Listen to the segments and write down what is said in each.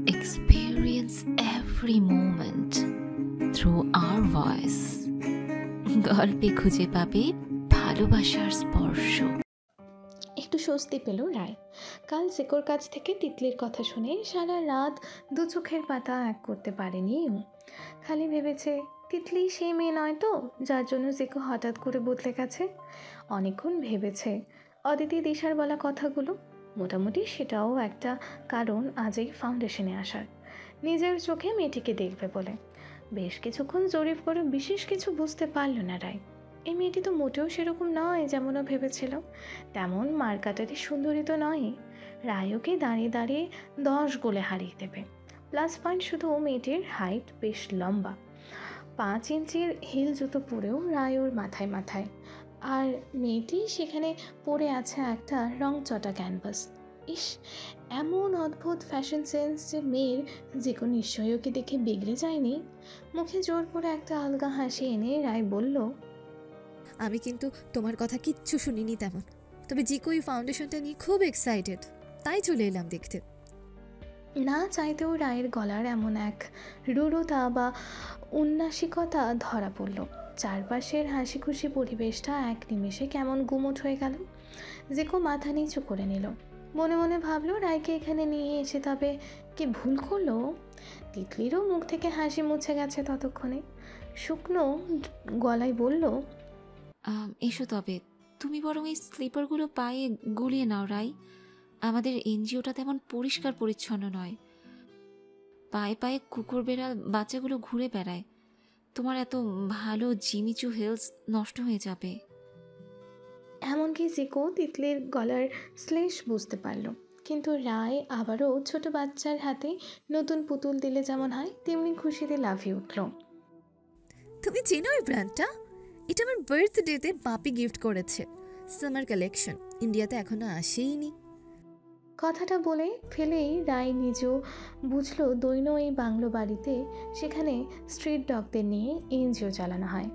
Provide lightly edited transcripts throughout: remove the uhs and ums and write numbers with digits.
experience every moment through our voice. গল্পে খুঁজে পাবে ভালোবাসার স্পর্শ। একটু স্বস্তি পেল রায়। কাল জিকোর কাছ থেকে তিতলির কথা শুনে সারা রাত দু চোখের পাতা এক করতে পারেনি ও। খালি ভেবেছে তিতলি সেই মেয়ে নয় তো যার জন্য জিকো হঠাৎ করে বদলে গেছে। অনেকক্ষণ ভেবেছে অদিতি দিশার বলা কথাগুলো। মোটামুটি সেটাও একটা কারণ আজ এই ফাউন্ডেশনে আসার, নিজের চোখে মেয়েটিকে দেখবে বলে। বেশ কিছুক্ষণ জরিপ করে বিশেষ কিছু বুঝতে পারল না রায়। এই মেয়েটি তো মোটেও সেরকম নয় যেমনও ভেবেছিল, তেমন মার্কাটারি সুন্দরী তো নয়। রায়কে দাঁড়িয়ে দাঁড়িয়ে 10 গোলে হারিয়ে দেবে। প্লাস পয়েন্ট শুধু মেয়েটির হাইট বেশ লম্বা, 5 ইঞ্চির হিল জুতো পরেও রায় ওর মাথায় মাথায়। আর মেয়েটি সেখানে পরে আছে একটা রংচটা ক্যানভাস। ইস, এমন অদ্ভুত ফ্যাশন সেন্স যে মেয়ের, যে কোনো নিশ্চয়ই ওকে দেখে বিগড়ে যায়নি। মুখে জোর করে একটা আলগা হাসি এনে রায় বলল, আমি কিন্তু তোমার কথা কিচ্ছু শুনিনি তেমন, তবে জিকো এই ফাউন্ডেশনটা নিয়ে খুব এক্সাইটেড, তাই চলে এলাম দেখতে। না চাইতেও রায়ের গলার এমন এক রূঢ়তা বা উন্নাসিকতা ধরা পড়ল। চারপাশের হাসি খুশি পরিবেশটা এক নিমেষে কেমন গুমোট হয়ে গেল। জিকো মাথা নিচু করে নিল। মনে মনে ভাবলো রায়কে এখানে নিয়ে এসে তবে কি ভুল করলো। তিতলিরও মুখ থেকে হাসি মুছে গেছে ততক্ষণে। শুকনো গলায় বলল, এসো তবে, তুমি বরং এই স্লিপারগুলো পায়ে গুলিয়ে নাও রাই। আমাদের এনজিওটা তেমন পরিষ্কার পরিচ্ছন্ন নয়, পায়ে পায়ে কুকুর বেড়াল বাচ্চাগুলো ঘুরে বেড়ায়। তোমার এত ভালো জিমিচু হিলস নষ্ট হয়ে যাবে। এমনকি জিকো তিতলির গলার শ্লেষ বুঝতে পারল। কিন্তু রায় আবারও ছোট বাচ্চার হাতে নতুন পুতুল দিলে যেমন হয় তেমনি খুশিতে লাফিয়ে উঠল। তুমি চেনো এই ব্র্যান্ডটা? এটা আমার বার্থডেতে বাপি গিফট করেছে। সামার কালেকশন, ইন্ডিয়াতে এখনো আসেইনি। কথাটা বলে ফেলেই রায় নিজেও বুঝল দৈন এই বাংলো বাড়িতে, সেখানে স্ট্রিট ডগদের নিয়ে এনজিও চালানো হয়।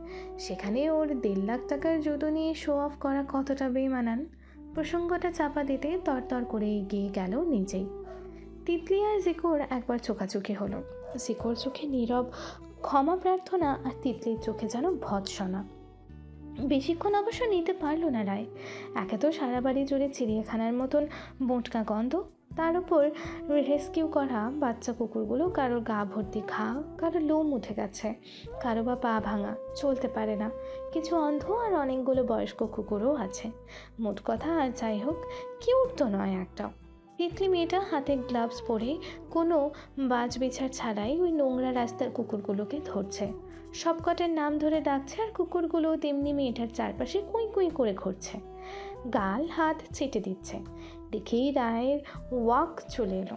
সেখানে ওর 1.5 লাখ টাকার জুতো নিয়ে শো অফ করা কতটা বেমানান। প্রসঙ্গটা চাপা দিতে তরতর করে এগিয়ে গেল নিজেই। তিতলি আর জিকোর একবার চোখাচোখি হলো। জিকোর চোখে নীরব ক্ষমা প্রার্থনা, আর তিতলির চোখে যেন ভৎসনা। বেশিক্ষণ অবশ্য নিতে পারল না রায়। একে তো সারা বাড়ি জুড়ে চিড়িয়াখানার মতন বোঁটকা গন্ধ, তার উপর রেস্কিউ করা বাচ্চা কুকুরগুলো কারোর গা ভর্তি ঘা, কারো লোম উঠে গেছে, কারো বা পা ভাঙা, চলতে পারে না, কিছু অন্ধ, আর অনেকগুলো বয়স্ক কুকুরও আছে। মোট কথা আর যাই হোক, কিউট তো নয় একটাও। তিতলি মেয়েটা হাতে গ্লাভস পরে কোনো বাজ বিচার ছাড়াই ওই নোংরা রাস্তার কুকুরগুলোকে ধরছে, সবকটার নাম ধরে ডাকছে, আর কুকুরগুলো তেমনি মেয়েটার চারপাশে কুঁই কুঁই করে ঘুরছে, গাল হাত চেটে দিচ্ছে। দেখেই রায়ের ওয়াক চলে এলো।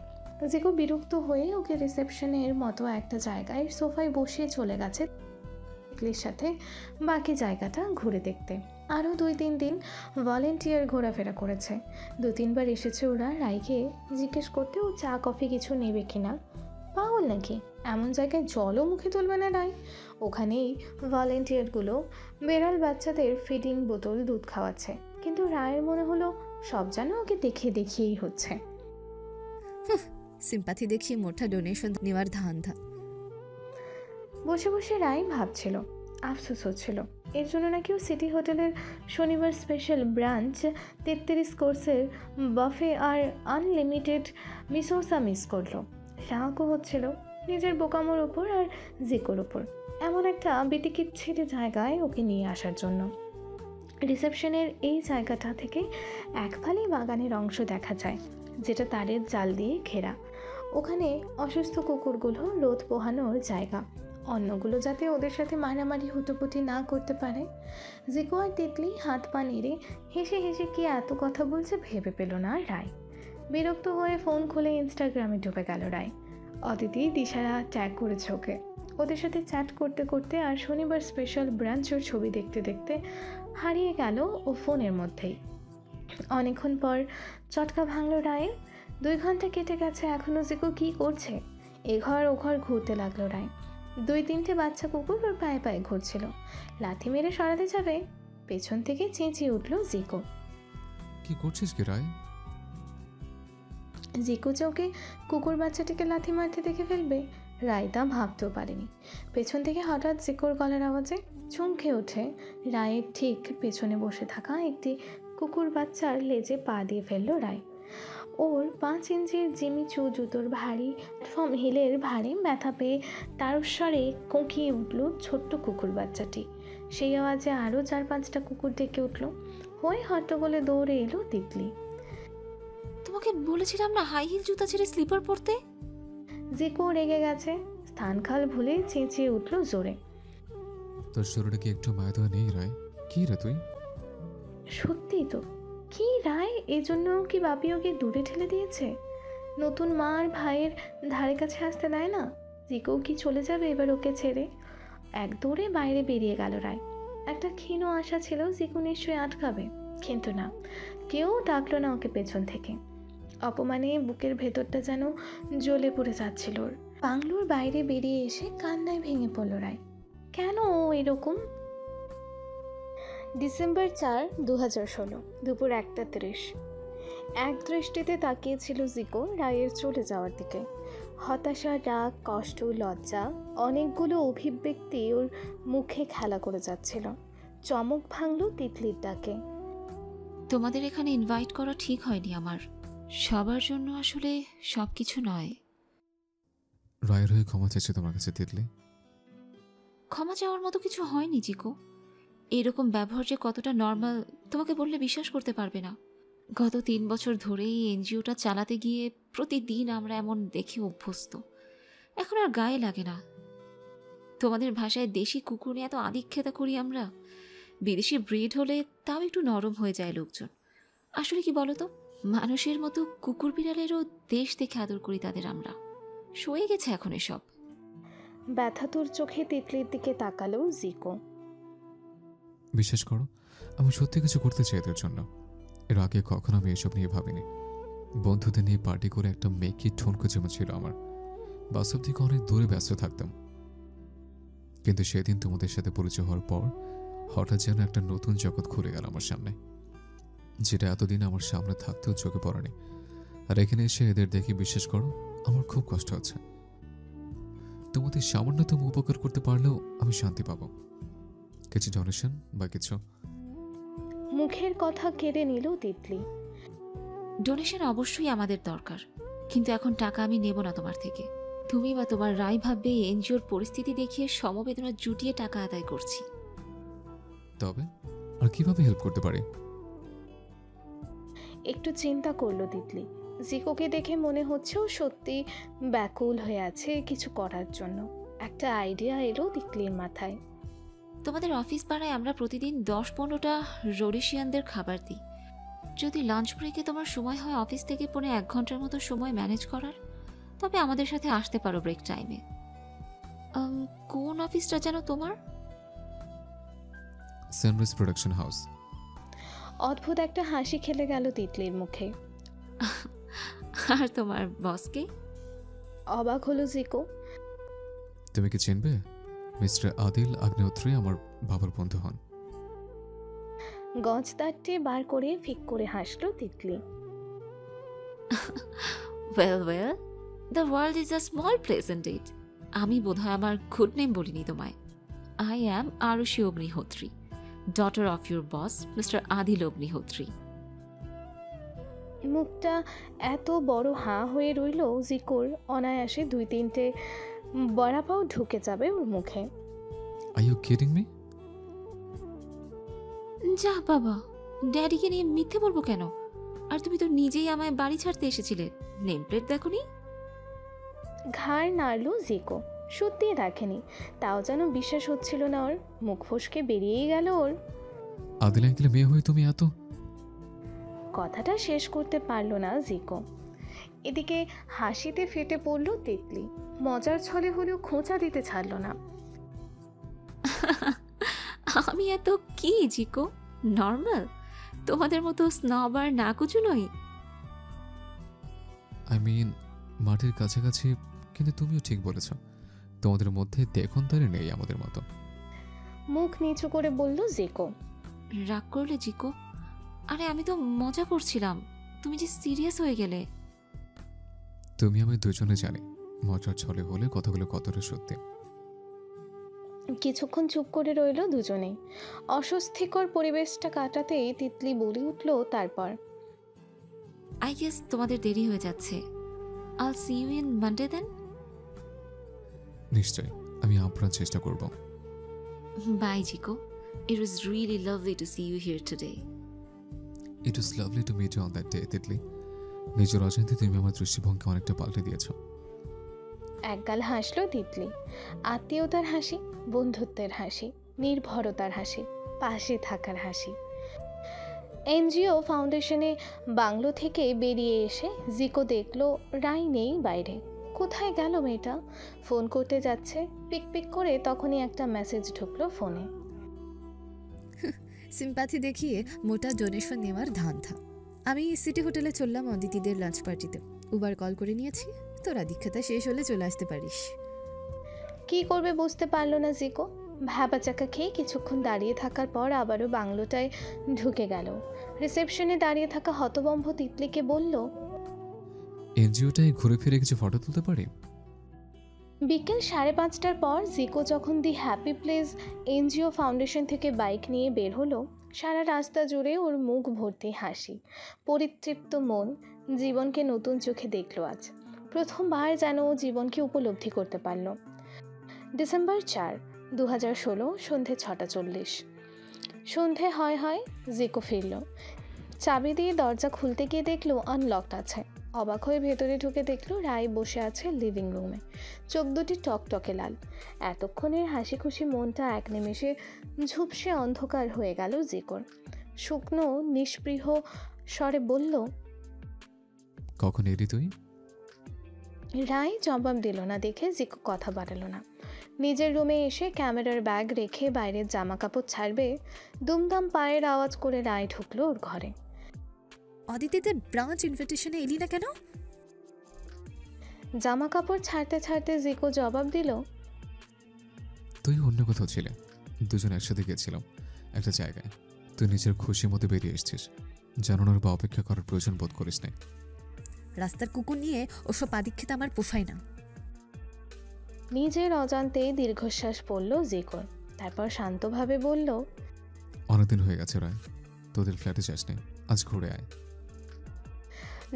জিকো বিরক্ত হয়ে ওকে রিসেপশনের মতো একটা জায়গায় সোফায় বসিয়ে চলে গেছে তিতলির সাথে বাকি জায়গাটা ঘুরে দেখতে। আরও 2-3 দিন ভলেন্টিয়ার ঘোরাফেরা করেছে। 2-3 বার এসেছে ওরা রায়কে জিজ্ঞেস করতে ও চা কফি কিছু নেবে কিনা। পাগল নাকি, এমন জায়গায় জলও মুখে তুলবে না রায়। ওখানেই ভলেন্টিয়ারগুলো বেড়াল বাচ্চাদের ফিডিং বোতল দুধ খাওয়াচ্ছে, কিন্তু রায়ের মনে হলো সব যেন ওকে দেখিয়ে দেখিয়েই হচ্ছে। সিম্পাথি দেখিয়ে মোটা ডোনেশন নেওয়ার ধান্দা। বসে বসে রায় ভাবছিল, আফসোস হচ্ছিল। এর জন্য নাকি ও সিটি হোটেলের শনিবার স্পেশাল ব্রাঞ্চ 33 কোর্সের বাফে আর আনলিমিটেড মিসোসা মিস করলো। রাগও হচ্ছিল নিজের বোকামোর ওপর আর জিকোর ওপর, এমন একটা বিতিকিচ্ছিরি জায়গায় ওকে নিয়ে আসার জন্য। রিসেপশনের এই জায়গাটা থেকে এক ফালি বাগানের অংশ দেখা যায়, যেটা তারের জাল দিয়ে ঘেরা। ওখানে অসুস্থ কুকুরগুলো রোদ পোহানোর জায়গা, অন্যগুলো যাতে ওদের সাথে মারামারি হুটোপুটি না করতে পারে। জিকো আর তিতলি হাত পা নেড়ে হেসে হেসে কি এত কথা বলছে ভেবে পেল না রায়। বিরক্ত হয়ে ফোন খুলে ইনস্টাগ্রামে ঢুকে গেল রায়। অদিতি দিশারা ট্যাগ করেছে ওকে। ওদের সাথে চ্যাট করতে করতে আর শনিবার স্পেশাল ব্রাঞ্চের ছবি দেখতে দেখতে হারিয়ে গেল ও ফোনের মধ্যেই। অনেকক্ষণ পর চটকা ভাঙল রায়ের। 2 ঘন্টা কেটে গেছে, এখনও জিকো কী করছে? এঘর ওঘর ঘুরতে লাগলো রায়। 2-3টে বাচ্চা কুকুর ওর পায়ে পায়ে ঘুরছিল। লাথি মেরে সরাতে যাবে, পেছন থেকে চেঁচিয়ে উঠল জিকো, কি করছিস কি রায়? জিকো যে ওকে কুকুর বাচ্চাটিকে লাথি মারতে দেখে ফেলবে রায় তা ভাবতেও পারেনি। পেছন থেকে হঠাৎ জিকোর গলার আওয়াজে চমকে ওঠে। রায়ের ঠিক পেছনে বসে থাকা একটি কুকুর বাচ্চার লেজে পা দিয়ে ফেলল রায়। ওর 5 ইঞ্চির জিমিচু জুতোর ভারী প্ল্যাটফর্ম হিলের ভারী ব্যথা পেয়ে তারস্বরে কোঁকিয়ে উঠল ছোট্ট কুকুর বাচ্চাটি। সেই আওয়াজে আরও 4-5টা কুকুর ডেকে উঠল। হই হট্টগোলে দৌড়ে এলো তিতলি। তোমাকে বলেছিলাম না হাই হিল জুতা ছেড়ে স্লিপার পরতে। জিকো রেগে গেছে, স্থানকাল ভুলে চেঁচিয়ে উঠল জোরে। তোর শরীরে কি একটু মায়া দোয়া নেই রায়? কি রে তুই? সত্যি তো, কি রায় এজন্য কি বাপি ওকে দূরে ঠেলে দিয়েছে? নতুন মা আর ভাইয়ের ধারে কাছে আসতে দেয় না? জিকো কি চলে যাবে এবার ওকে ছেড়ে? এক দৌড়ে বাইরে বেরিয়ে গেল রায়। একটা ক্ষীণ আশা ছিল জিকো নিশ্চয়ই আটকাবে, কিন্তু না, কেউ ডাকলো না ওকে পেছন থেকে। অপমানে বুকের ভেতরটা যেন জ্বলে পড়ে যাচ্ছিল ওর। বাংলোর বাইরে বেরিয়ে এসে কান্নায় ভেঙে পড়ল রায়। কেন ও এরকম? ডিসেম্বর 4, 2016, দুপুর 1:30। এক দৃষ্টিতে তাকিয়েছিল জিকো রায়ের চলে যাওয়ার দিকে। হতাশা, রাগ, কষ্ট, লজ্জা, অনেকগুলো অভিব্যক্তি ওর মুখে খেলা করে যাচ্ছিল। চমক ভাঙল তিতলির ডাকে। তোমাদের এখানে ইনভাইট করা ঠিক হয়নি আমার। সবার জন্য আসলে সব কিছু নয়। রায়ের হয়ে ক্ষমা চাইছে তোমার কাছে তিতলি। ক্ষমা চাওয়ার মতো কিছু হয়নি জিকো। এরকম ব্যবহার যে কতটা নর্মাল তোমাকে বললে বিশ্বাস করতে পারবে না। গত 3 বছর ধরেই এনজিওটা চালাতে গিয়ে প্রতিদিন আমরা এমন দেখে অভ্যস্ত, এখন আর গায়ে লাগে না। তোমাদের ভাষায় দেশি কুকুর নিয়ে এত আদিক্ষেতা করি আমরা। বিদেশি ব্রিড হলে তাও একটু নরম হয়ে যায় লোকজন। আসলে কি বলতো, মানুষের মতো কুকুর বিড়ালেরও দেশ দেখে আদর করি তাদের আমরা। সয়ে গেছে এখন এসব। ব্যথাতুর চোখে তিতলির দিকে তাকালো জিকো। বিশ্বাস করো, আমি সত্যি কিছু করতে চাই এদের জন্য। এর আগে কখনো আমি এসব নিয়ে ভাবিনি। বন্ধুদের নিয়ে পার্টি করে একটা মেকি ঠোনকো যেমন ছিল আমার। বাস্তব থেকে অনেক দূরে ব্যস্ত থাকতাম, কিন্তু সেদিন তোমাদের সাথে পরিচয় হওয়ার পর হঠাৎ যেন একটা নতুন জগৎ খুলে গেল আমার সামনে, যেটা এতদিন আমার সামনে থাকতেও চোখে পড়েনি। আর এখানে এসে এদের দেখে বিশ্বাস করো আমার খুব কষ্ট হচ্ছে। তোমাদের সামান্যতম উপকার করতে পারলেও আমি শান্তি পাবো। কিছু ডোনেশন বা কিছু? মুখের কথা কেড়ে নিল তিতলি। ডোনেশন অবশ্যই আমাদের দরকার, কিন্তু এখন টাকা আমি নেব না তোমার থেকে। তুমি বা তোমার রায় ভাববে এনজিওর পরিস্থিতি দেখিয়ে সমবেদনা জুটিয়ে টাকা আদায় করছি। তবে আর কিভাবে হেল্প করতে পারি? একটু চিন্তা করলো তিতলি। জিকোকে দেখে মনে হচ্ছে ও সত্যি ব্যাকুল হয়ে আছে কিছু করার জন্য। একটা আইডিয়া এলো তিতলির মাথায়। তোমাদের অফিস পাড়ায় আমরা প্রতিদিন 10-15টা রোডেশিয়ানদের খাবার দিই। যদি লাঞ্চ ব্রেকে তোমার সময় হয় অফিস থেকে 1 ঘন্টার মতো সময় ম্যানেজ করার, তবে আমাদের সাথে আসতে পারো ব্রেক টাইমে। কোন অফিসটা যেন তোমার? Sunrise production house. অদ্ভুত একটা হাসি খেলে গেল তিতলির মুখে। আর তোমার বসকে? অবাক হলো জিকো। তুমি কি চিনবে? মিস্টার আদিল আগ্নেয়ত্রী আমার বাবার বন্ধু হন। গজদারটি বার করে ফিক করে হাসলো Titli. Well well, the world is a small place isn't it. আমি বোধহয় আমার গুড নেম বলিনি তোমায়। I am Arushi Agnihotri, daughter of your boss mister Adil Agnihotri. মুখটা এত বড় হাঁ হয়ে রইল জিকোর, অনায়াসে 2-3টে বড়াপাও ঢুকে যাবে ওর মুখে। Are you kidding me? যা বাবা, ড্যাডিকে নিয়ে মিথ্যে বলবো কেন? আর তুমি তো নিজেই আমায় বাড়ি ছাড়তে এসেছিলে, নেম প্লেট দেখোনি? ঘাড় নাড়ল জিকো। সত্যি দেখেনি, তাও যেন বিশ্বাস হচ্ছিল না ওর। মুখ ফসকে বেরিয়েই গেল ওর। আদিল আঙ্কেলের মেয়ে হয়ে তুমি এত? কথাটা শেষ করতে পারলো না জিকো। এদিকে হাসিতে ফেটে পড়ল তিতলি। মজার ছলে হলেও খোঁচা দিতে ছাড়ল না। আমি এত কি জিকো, নর্মাল? তোমাদের মতো স্নব আর নাকুচু নই। আই মিন মাটির কাছাকাছি, কিন্তু তুমিও ঠিক বলেছ, তোমাদের মধ্যে দেখুন তারে নেই আমাদের মতো। মুখ নিচু করে বলল জিকো। রাগ করলে জিকো? আরে আমি তো মজা করছিলাম, তুমি যে সিরিয়াস হয়ে গেলে। তুমি আমি দুজনে জানি মজার ছলে হলে কথাগুলো কতটা সত্যি। কিছুক্ষণ চুপ করে রইল দুজনেই। অস্বস্তিকর পরিবেশটা কাটাতেই তিতলি বলে উঠল তারপর, আই গেস তোমাদের দেরি হয়ে যাচ্ছে। I'll see you in Monday then. নিশ্চয়ই, আমি আপ্রাণ চেষ্টা করব। Bye Jiko, it was really lovely to see you here today. It was lovely to meet you on that day Titli. নিজের অজান্তে তুমি আমার দৃষ্টিভঙ্গি অনেকটা পাল্টে দিয়েছ। একগাল হাসল তিতলি। আত্মীয়তার হাসি, বন্ধুত্বের হাসি, নির্ভরতার হাসি, পাশে থাকার হাসি। এনজিও ফাউন্ডেশনে বাংলো থেকে বেরিয়ে এসে জিকো দেখলো রাই নেই বাইরে। কোথায় গেল মেয়েটা? ফোন করতে যাচ্ছে, পিক পিক করে তখনই একটা মেসেজ ঢুকলো ফোনে। সিম্প্যাথি দেখিয়ে মোটা ডোনেশন নেওয়ার ধান্দা। আমি সিটি হোটেলে চললাম অদিতিদের লাঞ্চ পার্টিতে। উবার কল করে নিয়েছি, তোরা দীক্ষাটা শেষ হলে চলে আসতে পারিস। কি করবে বুঝতে পারলো না জিকো। ভ্যাবাচাকা খেয়ে কিছুক্ষণ দাঁড়িয়ে থাকার পর আবারও বাংলোটায় ঢুকে গেল। রিসেপশনে দাঁড়িয়ে থাকা হতবম্ব তিতলিকে বলল, এনজিওটায় ঘুরে ফিরে কিছু ফটো তুলতে পারি? বিকেল 5:30টার পর জিকো যখন দি হ্যাপি প্লেস এনজিও ফাউন্ডেশন থেকে বাইক নিয়ে বের হলো, সারা রাস্তা জুড়ে ওর মুখ ভর্তি হাসি, পরিতৃপ্ত মন। জীবনকে নতুন চোখে দেখলো আজ। প্রথমবার যেন ও জীবনকে উপলব্ধি করতে পারল। ডিসেম্বর 4, 2016, সন্ধে 6:40। সন্ধে হয় জিকো ফিরল। চাবি দিয়ে দরজা খুলতে গিয়ে দেখলো আনলকড আছে। অবাক হয়ে ভেতরে ঢুকে দেখলো রায় বসে আছে লিভিং রুমে, চোখ দুটি টকটকে লাল। এতক্ষণের হাসি খুশি মনটা এক নিমেষে ঝুপসে অন্ধকার হয়ে গেল জিকোর। শুকনো নিষ্পৃহ স্বরে বলল, কখন এলি তুই? রায় জবাব দিল না দেখে জিকো কথা বাড়ালো না। নিজের রুমে এসে ক্যামেরার ব্যাগ রেখে বাইরের জামা কাপড় ছাড়বে, দুমদাম পায়ের আওয়াজ করে রায় ঢুকলো ওর ঘরে। অদিতিদের ব্রাঞ্চ ইনভিটেশনে এলি না কেন? জামা কাপড় ছাড়তে ছাড়তে জিকো জবাব দিল, তুই অন্য কোথাও ছিলে, দুজন একসাথে গেছিলাম একটা জায়গায়। তুই নিজের খুশি মতো বেরিয়ে এসেছিস, জানানোর বা অপেক্ষা করার প্রয়োজন বোধ করিস না। রাস্তার কুকুর নিয়ে ওসব আদিক্ষেতা আমার পোষায় না। নিজের অজান্তে দীর্ঘশ্বাস পড়ল জিকোর। তারপর শান্তভাবে বলল, অনেকদিন হয়ে গেছে রায়, তোদের ফ্ল্যাটে যাস নি, আজ ঘুরে আয়।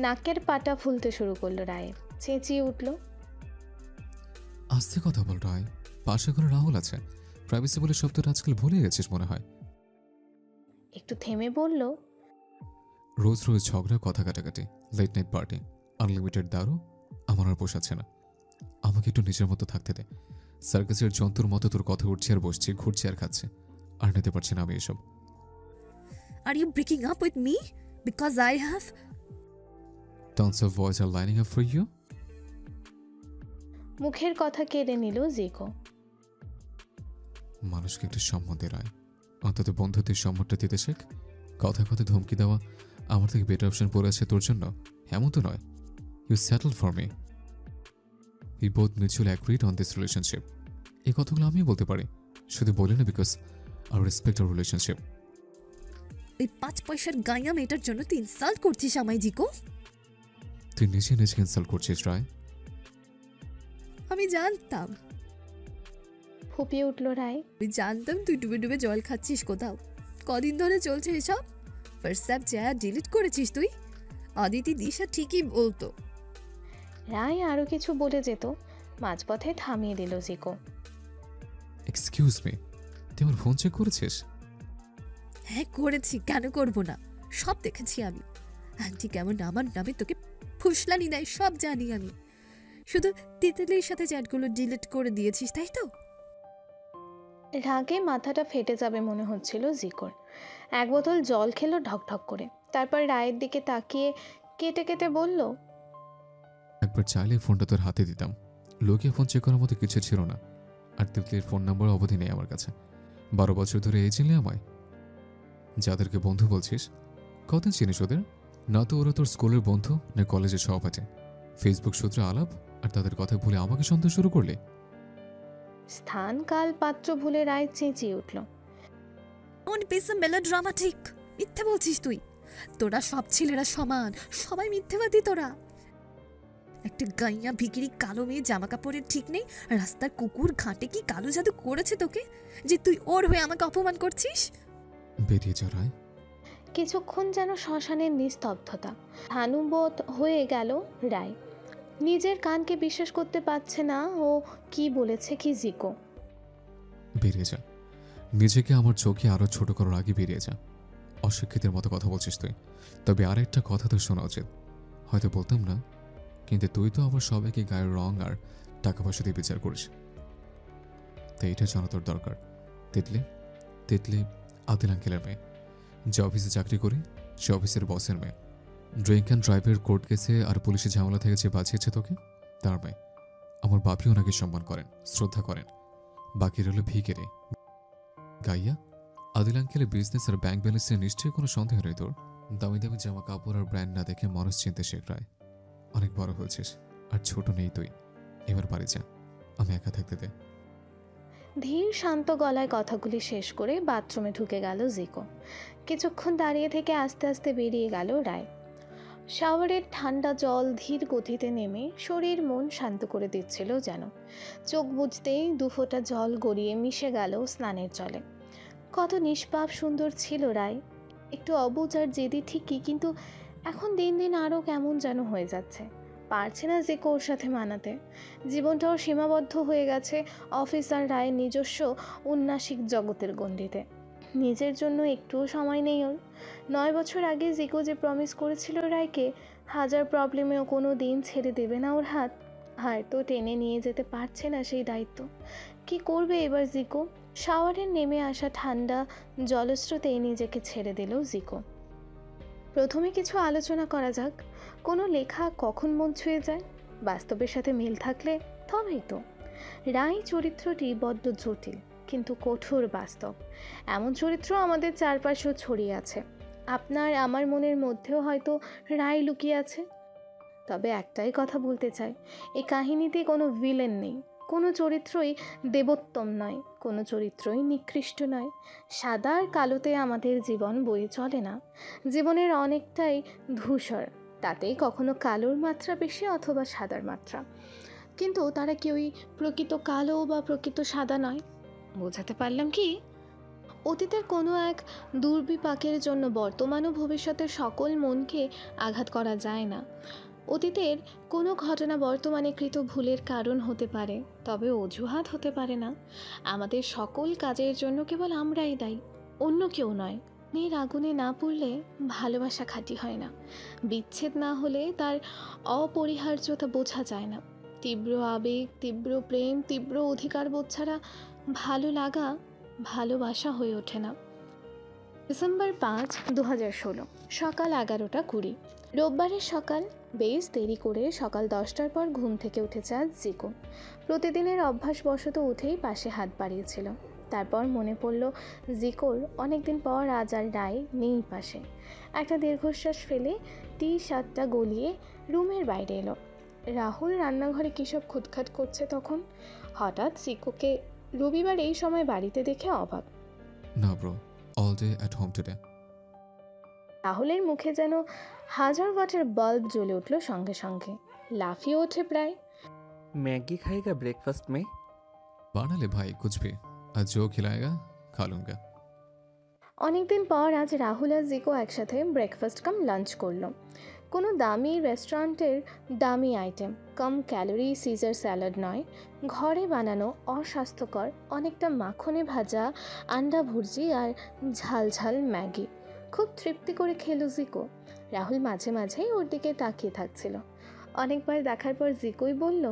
নাকের পাটা ফুলতে শুরু করলো রায়ের। চেঁচিয়ে উঠল, আস্তে কথা বল রায়, পাশে করে রাহুল আছে। প্রাইভেসি বলে শব্দটা আজকাল ভুলে গেছিস মনে হয়। একটু থেমে বলল, রোজ রোজ ঝগড়া, কথা কাটাকাটি, লেট নাইট পার্টি, আনলিমিটেড দারু, আমার আর পোষাচ্ছে না। আমাকে একটু নিজের মতো থাকতে দে। সার্কাসের জন্তুর মতো তোর কথা উঠছে আর বসছে, ঘুরছে আর খাচ্ছে, আর নিতে পারছি না আমি এসব। Are you breaking up with me because I have Tons of boys are lining up for you? মুখের কথা কেড়ে নিল জিকো। মানুষকে একটু সম্মান দে রায়, অন্তত বন্ধুদের সম্মানটা দিতে শেখ। কথা কথা ধমকি দেওয়া আমার থেকে বেটার অপশন পড়ে আছে তোর জন্য, এমন তো নয়। You settle for me. We both mutually agreed on this relationship. এই কথাগুলো আমিও বলতে পারি, শুধু বলি না because I respect our relationship. ওই 5 পয়সার গাইয়া মেয়েটার জন্য তুই ইনসাল্ট করছিস আমায় জিকো? তুই নিজে নিজেকে ইনসাল্ট করছিস রায়। আমি জানতাম, ফুপিয়ে উঠল রায়। আমি জানতাম তুই ডুবে ডুবে জল খাচ্ছিস কোথাও। কদিন ধরে চলছে এসব? হোয়াটসঅ্যাপ চ্যাট ডিলিট করেছিস তুই? অদিতি দিশা ঠিকই বলতো। রায় আরও কিছু বলে যেত, মাঝপথে থামিয়ে দিল জিকো। এক্সকিউজ মি, তুই আমার ফোন চেক করেছিস? হ্যাঁ করেছি, কেন করবো না? সব দেখেছি আমি। আন্টি কেমন আমার নামে তোকে ফুসলানি দেয় সব জানি আমি। শুধু তিতলির সাথে চ্যাটগুলো ডিলিট করে দিয়েছিস তাই তো? রাগে মাথাটা ফেটে যাবে মনে হচ্ছিল জিকোর। এক বোতল জল খেলো ঢকঢক করে। তারপর রায়ের দিকে তাকিয়ে কেটে কেটে বলল, একবার চাইলে ফোনটা তোর হাতে দিতাম। লোকে ফোন চেক করার মতো কিছু ছিল না। আর তিতলির ফোন নাম্বার অবধি নেই আমার কাছে। 12 বছর ধরে এই চিনলে আমায়। যাদেরকে বন্ধু বলছিস, কতদিন চিনিস ওদের? না তো ওরা তোর স্কুলের বন্ধু, না কলেজের সহপাঠী। ফেসবুক সূত্রে আলাপ, আর তাদের কথা ভুলে আমাকে সন্দেহ শুরু করলে। স্থান কাল পাত্র ভুলে রায় চেঁচিয়ে উঠল, ডোন্ট বি সো মেলোড্রামাটিক। মিথ্যে বলছিস তুই। তোরা সব ছেলেরা সমান, সবাই মিথ্যেবাদী তোরা। একটা গাইয়া ভিকিরি কালো মেয়ে জামা কাপড়ের ঠিক নেই, রাস্তার কুকুর ঘাটে কি কালো জাদু করেছে তোকে যে তুই ওর হয়ে আমাকে অপমান করছিস? বেরিয়ে যা রায়। কিছুক্ষণ যেন শ্মশানের নিস্তব্ধতা। হানুবোধ হয়ে গেল রায়। নিজের কানকে বিশ্বাস করতে পারছে না ও কি বলেছে কি জিকো। বেরিয়ে যা, নিজেকে আমার চোখে আরো ছোট করার আগে বেরিয়ে যা। অশিক্ষিতের মতো কথা বলছিস তুই। তবে আরেকটা কথা তো শোনা উচিত, হয়তো বলতাম না, কিন্তু তুই তো আমার সবাইকে গায়ের রং আর টাকা পয়সা দিয়ে বিচার করিস। তাই এটা জানা তোর দরকার। তিতলি তিতলি আদিল আঙ্কেলের মেয়ে, যে অফিসে চাকরি করি সে অফিসের বসের মেয়ে। ড্রিঙ্ক অ্যান্ড ড্রাইভের কোর্ট কেসে আর পুলিশের ঝামেলা থেকে যে বাঁচিয়েছে তোকে, তার মেয়ে। আমার বাপিও ওনাকে সম্মান করেন, শ্রদ্ধা করেন। বাকি রইল ভিকেরে গাইয়া। আদিল আঙ্কেলের বিজনেস আর ব্যাংক ব্যালেন্সে নিশ্চয়ই কোনো সন্দেহ নেই তোর। দামি দামি জামা কাপড় আর ব্র্যান্ড না দেখে মানুষ চিনতে শেখায়। অনেক বড় হয়েছিস, আর ছোট নেই তুই। এবার বাড়ি যা, আমি একা থাকতে দে। ধীর শান্ত গলায় কথাগুলি শেষ করে বাথরুমে ঢুকে গেল জিকো। কিছুক্ষণ দাঁড়িয়ে থেকে আস্তে আস্তে বেরিয়ে গেল রায়। শাওয়ারের ঠান্ডা জল ধীর গতিতে নেমে শরীর মন শান্ত করে দিচ্ছিল যেন। চোখ বুজতেই দুফোঁটা জল গড়িয়ে মিশে গেল স্নানের জলে। কত নিষ্পাপ সুন্দর ছিল রায়। একটু অবুঝ আর জেদি ঠিকই, কিন্তু এখন দিন দিন আরও কেমন যেন হয়ে যাচ্ছে। পারছে না জিকো ওর সাথে মানাতে। জীবনটাও সীমাবদ্ধ হয়ে গেছে অফিসার রায়ের নিজস্ব উন্নাসিক জগতের গণ্ডিতে। নিজের জন্য একটুও সময় নেই ওর। 9 বছর আগে জিকো যে প্রমিস করেছিল রায়কে, হাজার প্রবলেমেও কোনো দিন ছেড়ে দেবে না ওর হাত, হয়তো টেনে নিয়ে যেতে পারছে না সেই দায়িত্ব। কি করবে এবার জিকো? শাওয়ারের নেমে আসা ঠান্ডা জলস্রোতে নিজেকে ছেড়ে দিল জিকো। প্রথমে কিছু আলোচনা করা যাক। কোনো লেখা কখন মন ছুঁয়ে যায়, বাস্তবের সাথে মিল থাকলে তবেই তো। রায় চরিত্রটি বড্ড জটিল কিন্তু কঠোর বাস্তব। এমন চরিত্র আমাদের চারপাশেও ছড়িয়ে আছে। আপনার আমার মনের মধ্যেও হয়তো রায় লুকিয়ে আছে। তবে একটাই কথা বলতে চাই, এই কাহিনীতে কোনো ভিলেন নেই, কোনো চরিত্রই দেবোত্তম নয়, কোনো চরিত্রই নিকৃষ্ট নয়। সাদা আর কালোতে আমাদের জীবন বয়ে চলে না। জীবনের অনেকটাই ধূসর, তাতেই কখনো কালোর মাত্রা বেশি অথবা সাদার মাত্রা, কিন্তু তারা কেউই প্রকৃত কালো বা প্রকৃত সাদা নয়। বোঝাতে পারলাম কি? অতীতের কোনো এক দুর্বিপাকের জন্য বর্তমান ও ভবিষ্যতের সকল মনকে আঘাত করা যায় না। অতীতের কোনো ঘটনা বর্তমানে কৃত ভুলের কারণ হতে পারে, তবে অজুহাত হতে পারে না। আমাদের সকল কাজের জন্য কেবল আমরাই দায়ী, অন্য কেউ নয়। মেয়ের আগুনে না পড়লে ভালোবাসা খাঁটি হয় না। বিচ্ছেদ না হলে তার অপরিহার্যতা বোঝা যায় না। তীব্র আবেগ, তীব্র প্রেম, তীব্র অধিকারবোধ ছাড়া ভালো লাগা ভালোবাসা হয়ে ওঠে না। ডিসেম্বর 5, 2016, সকাল 11:20। রোববারের সকাল। বেশ দেরি করে সকাল 10টার পর ঘুম থেকে উঠেছে আজ জিকো। প্রতিদিনের অভ্যাসবশত উঠেই পাশে হাত বাড়িয়েছিল। তারপর মনে পড়ল জিকোর অনেকদিন পর আজ আর রায় নেই পাশে। একটা দীর্ঘশ্বাস ফেলে টি-শার্টটা গলিয়ে রুমের বাইরে এলো। রাহুল রান্নাঘরে কী সব খুঁতখাট করছে তখন। হঠাৎ জিকোকে রবিবার এই সময় বাড়িতে দেখে অবাক। না bro, all day at home today. রাহুলের মুখে যেন 1000 ওয়াটের বাল্ব জ্বলে উঠল সঙ্গে সঙ্গে। লাফিয়ে ওঠে প্রায়। मैगी खाएगा ब्रेकफास्ट में? বানালে ভাই কুছ ভি, আজ জো খিলায়েগা খা লুঙ্গা। অনেকদিন পর আজ রাহুল আর জিকো একসাথে ব্রেকফাস্ট কাম লাঞ্চ করলো। কোনো দামি রেস্টুরেন্টের দামি আইটেম, কম ক্যালোরি সিজার স্যালাড নয়, ঘরে বানানো অস্বাস্থ্যকর অনেকটা মাখনে ভাজা আন্ডা ভুর্জি আর ঝাল ঝাল ম্যাগি। খুব তৃপ্তি করে খেলো জিকো। রাহুল মাঝে মাঝেই ওর দিকে তাকিয়ে থাকছিল। অনেকবার দেখার পর জিকোই বলল,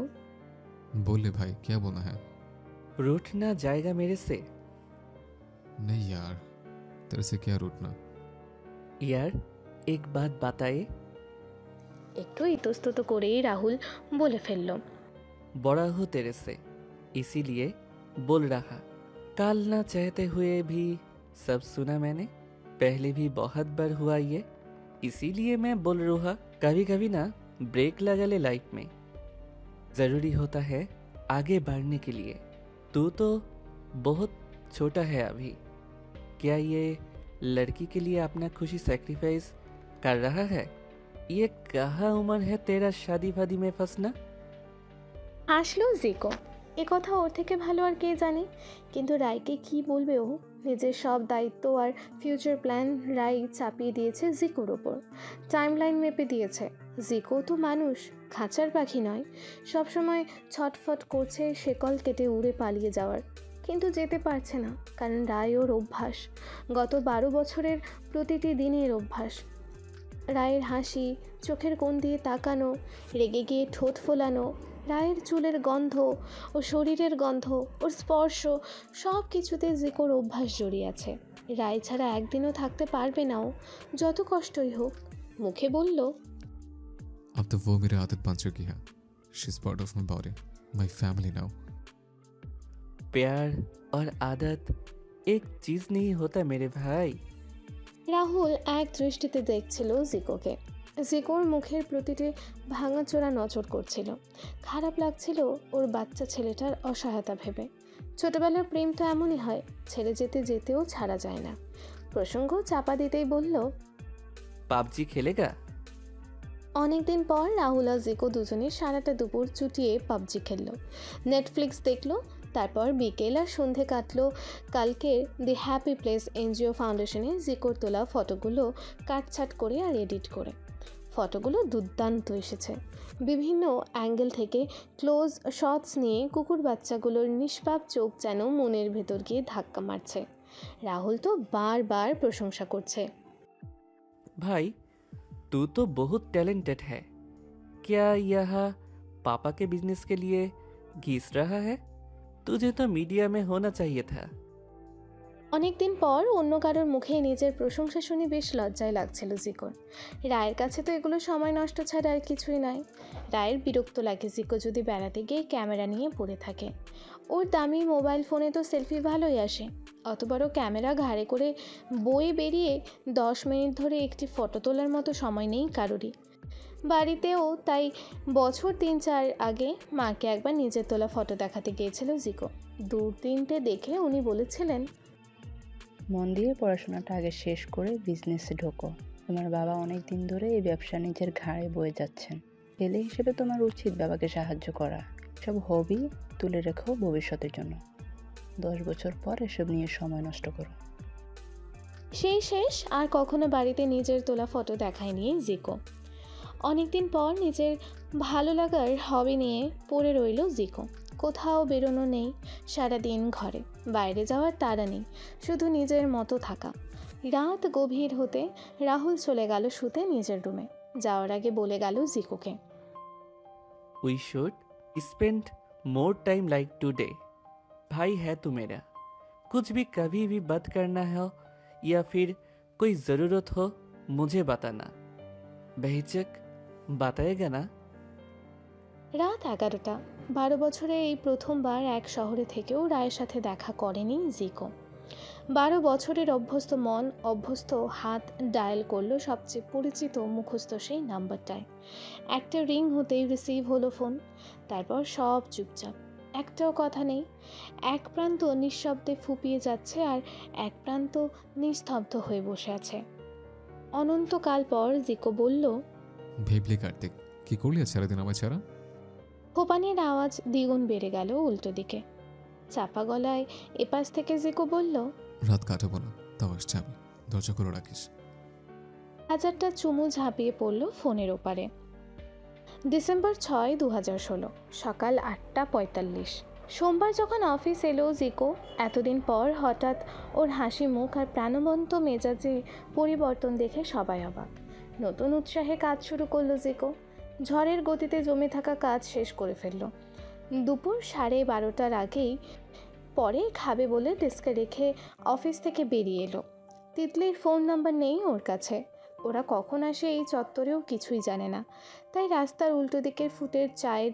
बोले भाई क्या बोलना है? रूठना जाएगा मेरे से? नहीं यार, तेरे से क्या रूठना। यार एक बात बताए। একটু ইতস্তত করেই রাহুল বলে ফেলল, बड़ा हो तेरे से, इसीलिए बोल रहा। टालना चाहते हुए भी सब सुना मैंने, पहले भी बहुत बार हुआ ये, इसीलिए मैं बोल रहा। कभी कभी ना ब्रेक लगा ले लाइफ में, जरूरी होता है आगे बढ़ने के लिए। तू तो बहुत छोटा है अभी, क्या ये लड़की के लिए अपना खुशी सैक्रिफाइस कर रहा है? ये कहाँ उम्र है तेरा शादी फादी में फंसना? হাসলো জিকো। এ কথা ওর থেকে ভালো আর কে জানে, কিন্তু রায়কে কি বলবে ও? নিজের সব দায়িত্ব আর ফিউচার প্ল্যান রায় চাপিয়ে দিয়েছে জিকোর ওপর, টাইমলাইন মেপে দিয়েছে। জিকো তো মানুষ, খাঁচার পাখি নয়। সবসময় ছটফট করছে শেকল কেটে উড়ে পালিয়ে যাওয়ার, কিন্তু যেতে পারছে না, কারণ রায় ওর অভ্যাস, গত 12 বছরের প্রতিটি দিনের অভ্যাস। রায়ের হাসি, চোখের কোণ দিয়ে তাকানো, রেগে গিয়ে ঠোঁট ফোলানো, রায়ের চুলের গন্ধ ও শরীরের গন্ধ, ওর স্পর্শ, সব কিছুতে জিকোর অভ্যাস জড়িয়ে আছে। রায় ছাড়া একদিনও থাকতে পারবে না ও, যত কষ্টই হোক। মুখে বলল, अब तो वो मेरी आदत बन चुकी है। She is part of my body, my family now. प्यार और आदत एक चीज नहीं होता मेरे भाई। রাহুল এক দৃষ্টিতে দেখছিল জিকোকে। জিকোর মুখের প্রতিটি ভাঙাচোরা নজর করছিল। খারাপ লাগছিল ওর বাচ্চা ছেলেটার অসহায়তা ভেবে। ছোটবেলার প্রেম তো এমনই হয়, ছেড়ে যেতে যেতেও ছাড়া যায় না। প্রসঙ্গ চাপা দিতেই বলল, पबजी खेलेगा? অনেকদিন পর রাহুল আর জিকো দুজনে সারাটা দুপুর চুটিয়ে পাবজি খেললো, নেটফ্লিক্স দেখলো, তারপর বিকেল আর সন্ধে কাটলো কালকের দি হ্যাপি প্লেস এনজিও ফাউন্ডেশনে জিকোর তোলা ফটোগুলো কাটছাট করে আর এডিট করে। ফটোগুলো দুর্দান্ত এসেছে। বিভিন্ন অ্যাঙ্গেল থেকে ক্লোজ শটস নিয়ে কুকুর বাচ্চাগুলোর নিষ্পাপ চোখ যেন মনের ভেতর গিয়ে ধাক্কা মারছে। রাহুল তো বারবার প্রশংসা করছে। भाई तू तो बहुत टैलेंटेड है। क्या यह पापा के बिजनेस के लिए घिस रहा है? तुझे तो मीडिया में होना चाहिए था। অনেকদিন পর অন্য কারোর মুখে নিজের প্রশংসা শুনে বেশ লজ্জায় লাগছিল জিকোর। রায়ের কাছে তো এগুলো সময় নষ্ট ছাড়া আর কিছুই নয়। রায়ের বিরক্ত লাগে জিকো যদি বেড়াতে গিয়ে ক্যামেরা নিয়ে পড়ে থাকে। ওর দামি মোবাইল ফোনে তো সেলফি ভালোই আসে, অত বড় ক্যামেরা ঘাড়ে করে বয়ে বেরিয়ে 10 মিনিট ধরে একটি ফটো তোলার মতো সময় নেই কারোরই। বাড়িতেও তাই বছর 3-4 আগে মাকে একবার নিজের তোলা ফটো দেখাতে গিয়েছিল জিকো। 2-3টে দেখে উনি বলেছিলেন, মন দিয়ে পড়াশোনাটা আগে শেষ করে বিজনেসে ঢোকো। তোমার বাবা অনেক দিন ধরে এই ব্যবসা নিজের ঘাড়ে বয়ে যাচ্ছেন। ছেলে হিসেবে তোমার উচিত বাবাকে সাহায্য করা। সব হবি তুলে রেখো ভবিষ্যতের জন্য। 10 বছর পর এসব নিয়ে সময় নষ্ট করো। সেই শেষ আর কখনো বাড়িতে নিজের তোলা ফটো দেখায়নি জিকো। অনেকদিন পর নিজের ভালো লাগার হবি নিয়ে পড়ে রইল জিকো। কোথাও বেরোনো নেই, সারাদিন ঘরে, বাইরে যাওয়ার তাড়া নেই, শুধু নিজের মতো থাকা। রাত গভীর হতে রাহুল চলে গেল শুতে নিজের রুমে। যাওয়ার আগে বলে গেল জিকোকে, We should spend more time like today. भाई है तू मेरा। कुछ भी कभी भी बात करना हो या फिर कोई ज़रूरत हो मुझे बताना। बेहिचक बताएगा ना? রাত 11টা। 12 বছরে এই প্রথমবার এক শহরে থেকেও রায়ের সাথে দেখা করেনি জিকো। 12 বছরের অভ্যস্ত মন, অভ্যস্ত হাত ডায়াল করলো সবচেয়ে পরিচিত মুখস্থ সেই নাম্বারটায়। একটা রিং হতেই রিসিভ হলো ফোন। তারপর সব চুপচাপ, একটাও কথা নেই। এক প্রান্ত নিঃশব্দে ফুপিয়ে যাচ্ছে আর এক প্রান্ত নিস্তব্ধ হয়ে বসে আছে। অনন্তকাল পর জিকো বলল, ভেবলি কার্তিক, কি করলি আজ সারাদিন আমার ছাড়া? খোপানির আওয়াজ দ্বিগুণ বেড়ে গেল উল্টো দিকে। চাপা গলায় এপাশ থেকে জিকো বলল, রাত কাটাবো না, তাও আসছে আমি। দরজা করে রাখিস। হাজারটা চুমু ঝাঁপিয়ে পড়ল ফোনের ওপারে। ডিসেম্বর 6, 2016, সকাল 8:45। সোমবার যখন অফিস এলো জিকো, এতদিন পর হঠাৎ ওর হাসি মুখ আর প্রাণবন্ত মেজাজে পরিবর্তন দেখে সবাই অবাক। নতুন উৎসাহে কাজ শুরু করলো জিকো। ঝড়ের গতিতে জমে থাকা কাজ শেষ করে ফেলল। দুপুর 12:30টার আগেই পরে খাবে বলে ডেস্কে রেখে অফিস থেকে বেরিয়ে এলো। তিতলির ফোন নাম্বার নেই ওর কাছে। ওরা কখন আসে এই চত্বরেও কিছুই জানে না, তাই রাস্তার উল্টো দিকের ফুটের চায়ের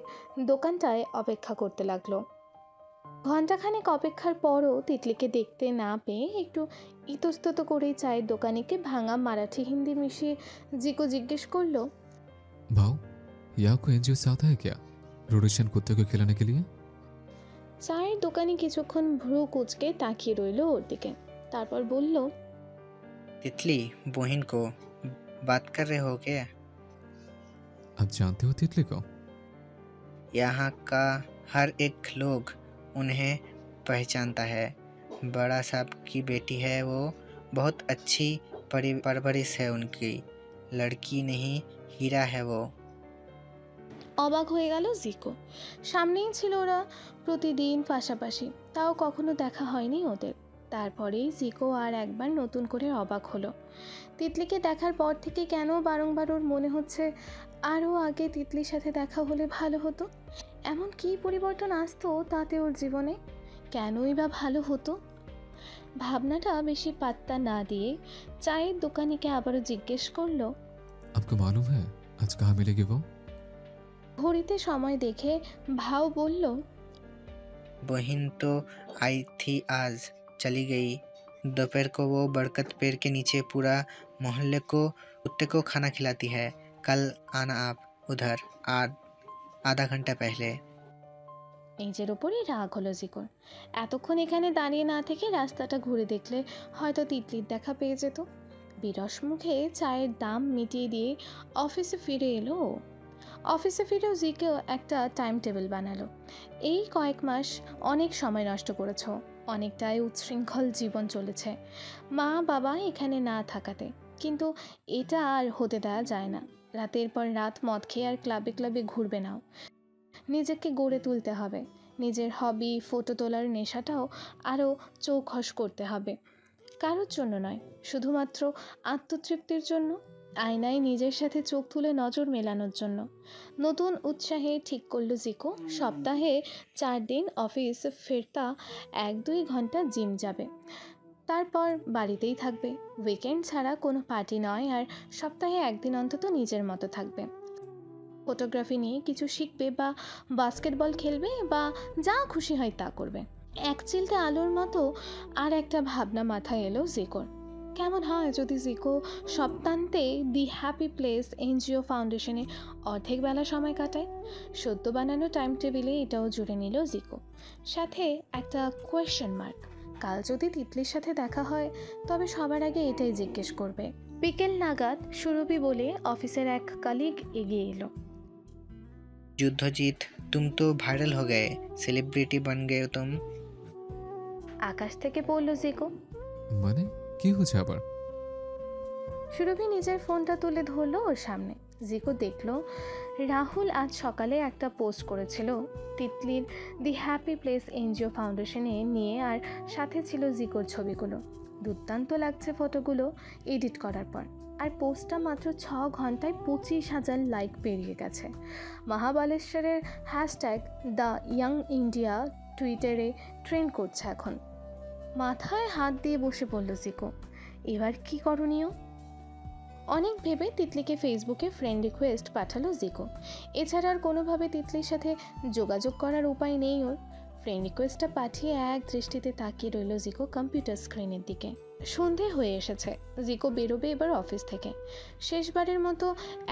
দোকানটায় অপেক্ষা করতে লাগলো। ঘণ্টাখানেক অপেক্ষার পরও তিতলিকে দেখতে না পেয়ে একটু ইতস্তত করেই চায়ের দোকানিকে ভাঙা মারাঠি হিন্দি মিশিয়ে জিকো জিজ্ঞেস করলো, भाव, यहाँ कोई एनजीओ से आता है क्या रोटेशन कुत्ते को खिलाने के लिए? চায়ের দোকানি কিছুক্ষণ ভ্রু কুচকে তাকিয়ে রইল ওর দিকে, তারপর বলল, तितली बहन को बात कर रहे हो क्या? आप जानते हो तितली को? यहाँ का हर एक लोग उन्हें पहचानता है। बड़ा साहब की बेटी है वो, बहुत अच्छी परवरिश है उनकी। लड़की नहीं, हीरा है वो। অবাক হয়ে গেল জিকো। সামনেই ছিল ওরা প্রতিদিন পাশাপাশি, তাও কখনো দেখা হয়নি ওদের। তারপরেই জিকো আর একবার নতুন করে অবাক হলো। তিতলিকে দেখার পর থেকে কেন বারংবার ওর মনে হচ্ছে আরও আগে তিতলির সাথে দেখা হলে ভালো হতো। এমন কী পরিবর্তন আসতো তাতে ওর জীবনে? কেনই বা ভালো হতো? ভাবনাটা বেশি পাত্তা না দিয়ে চায়ের দোকানিকে আবারও জিজ্ঞেস করলো, आपको मालूम है आज कहाँ मिलेगी वो? ঘড়িতে সময় দেখে ভাও বলল, बहन तो आई थी आज, चली गई। दोपहर को वो बरकत पेड़ के नीचे पूरा मोहल्ले को कुत्ते को खाना खिलाती है। कल आना आप उधर, आधा घंटा पहले। নিজের ওপরই রাগ হলো জিকোর। এতক্ষণ এখানে দাঁড়িয়ে না থেকে রাস্তাটা ঘুরে দেখলে হয়তো তিতলির দেখা পেয়ে যেত। বিরস মুখে চায়ের দাম মিটিয়ে দিয়ে অফিসে ফিরে এলো ও। অফিসে ফিরেও জিকো একটা টাইম টেবিল বানালো। এই কয়েক মাস অনেক সময় নষ্ট করেছ, অনেকটাই উচ্ছৃঙ্খল জীবন চলেছে মা বাবা এখানে না থাকাতে। কিন্তু এটা আর হতে দেওয়া যায় না। রাতের পর রাত মদ খেয়ে আর ক্লাবে ক্লাবে ঘুরবে নাও। নিজেকে গড়ে তুলতে হবে। নিজের হবি ফটো তোলার নেশাটাও আরও চৌখস করতে হবে। কারোর জন্য নয়, শুধুমাত্র আত্মতৃপ্তির জন্য। আয়নায় নিজের সাথে চোখ তুলে নজর মেলানোর জন্য। নতুন উৎসাহে ঠিক করলো জিকো সপ্তাহে 4 দিন অফিস ফেরতা 1-2 ঘন্টা জিম যাবে। তারপর বাড়িতেই থাকবে। উইকেন্ড ছাড়া কোনো পার্টি নয়, আর সপ্তাহে 1 দিন অন্তত নিজের মতো থাকবে। ফটোগ্রাফি নিয়ে কিছু শিখবে বা বাস্কেটবল খেলবে বা যা খুশি হয় তা করবে। এক চিলতে আলোর মতো আর একটা ভাবনা মাথায় এলো জিকোর। কেমন হয় যদি জিকো সপ্তাহান্তে দি হ্যাপি প্লেস এনজিও ফাউন্ডেশনে অর্ধেক বেলা সময় কাটায়। সদ্য বানানো টাইম টেবিলে এটাও জুড়ে নিল জিকো, সাথে একটা কোয়েশ্চেন মার্ক। কাল যদি তিতলির সাথে দেখা হয় তবে সবার আগে এটাই জিজ্ঞেস করবে। বিকেল নাগাদ সুরভি বলে অফিসের এক কলিগ এগিয়ে এলো। युद्धजीत, तुम तो वायरल हो गए, सेलिब्रिटी बन गए तुम। আকাশ থেকে পড়ল জিকো। মানে কি হচ্ছে আবার? সুরভি নিজের ফোনটা তুলে ধরলো ওর সামনে। জিকো দেখলো রাহুল আজ সকালে একটা পোস্ট করেছিল তিতলির দি হ্যাপি প্লেস এনজিও ফাউন্ডেশনে নিয়ে, আর সাথে ছিল জিকোর ছবিগুলো। দুর্দান্ত লাগছে ফটোগুলো এডিট করার পর। আর পোস্টটা মাত্র 6 ঘন্টায় 25,000 লাইক পেরিয়ে গেছে। মহাবালেশ্বরের হ্যাশট্যাগ দ্য ইয়াং ইন্ডিয়া টুইটারে ট্রেন্ড করছে এখন। মাথায় হাত দিয়ে বসে পড়ল জিকো। এবার কি করণীয়? অনেক ভেবে তিতলিকে ফেসবুকে ফ্রেন্ড রিকোয়েস্ট পাঠালো জিকো। এছাড়া আর কোনোভাবে তিতলির সাথে যোগাযোগ করার উপায় নেই ওর। ফ্রেন্ড রিকোয়েস্টটা পাঠিয়ে এক দৃষ্টিতে তাকিয়ে রইল জিকো কম্পিউটার স্ক্রিনের দিকে। সন্ধে হয়ে এসেছে। জিকো বেরোবে এবার অফিস থেকে। শেষবারের মতো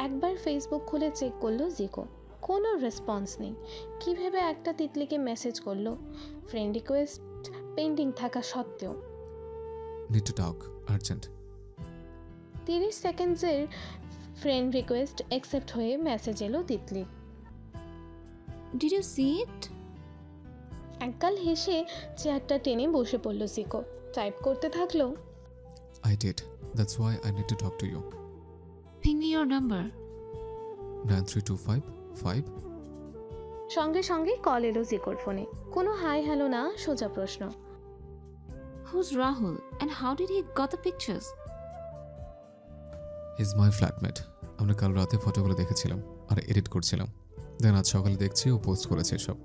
একবার ফেসবুক খুলে চেক করলো জিকো। কোনো রেসপন্স নেই। কী ভেবে একটা তিতলিকে মেসেজ করলো, ফ্রেন্ড রিকোয়েস্ট পেন্ডিং থাকা সত্ত্বেও। Need to talk urgent. 30 সেকেন্ডসের ফ্রেন্ড রিকোয়েস্ট অ্যাকসেপ্ট হয়ে মেসেজ এলো তিতলির। Did you see it? একগাল হেসে চেয়ারটা টেনে বসে পড়ল জিকো। টাইপ করতে থাকলো, I did. That's why I need to talk to you. Ping me your number. 93255. সঙ্গে সঙ্গে কল এলো জিকোর ফোনে। কোনো হাই হ্যালো না, সোজা প্রশ্ন। Who's Rahul and how did he got the pictures? He's my flatmate. আমরা কাল রাতে ফটোগুলো দেখেছিলাম আর এডিট করছিলাম। দেন আজ সকালে দেখছি ও পোস্ট করেছে সব।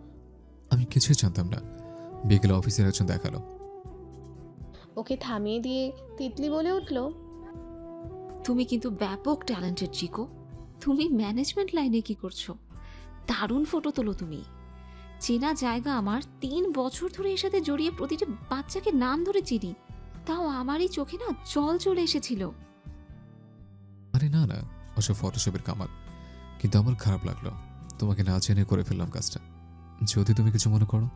আমি কিছুই জানতাম না। বিকেলে অফিসের একজন দেখালো। ওকে থামিয়ে দিয়ে তিতলি বলে উঠল, তুমি কিন্তু ব্যাপক ট্যালেন্টেড জিকো। তুমি ম্যানেজমেন্ট লাইনে কি করছো? দারুণ ফটো তোলো তুমি। চেনা জায়গা আমার, 3 বছর ধরে এর সাথে জড়িয়ে প্রতিটা বাচ্চাকে নাম ধরে চিনি। তাও আমারই চোখে না জল চলে এসেছিল। আরে না না, ওসব ফটোশপের কামাল। কিন্তু আমার খারাপ লাগলো, তোমাকে না জেনে করে ফেললাম কাজটা। যদি তুমি কিছু মনে করো।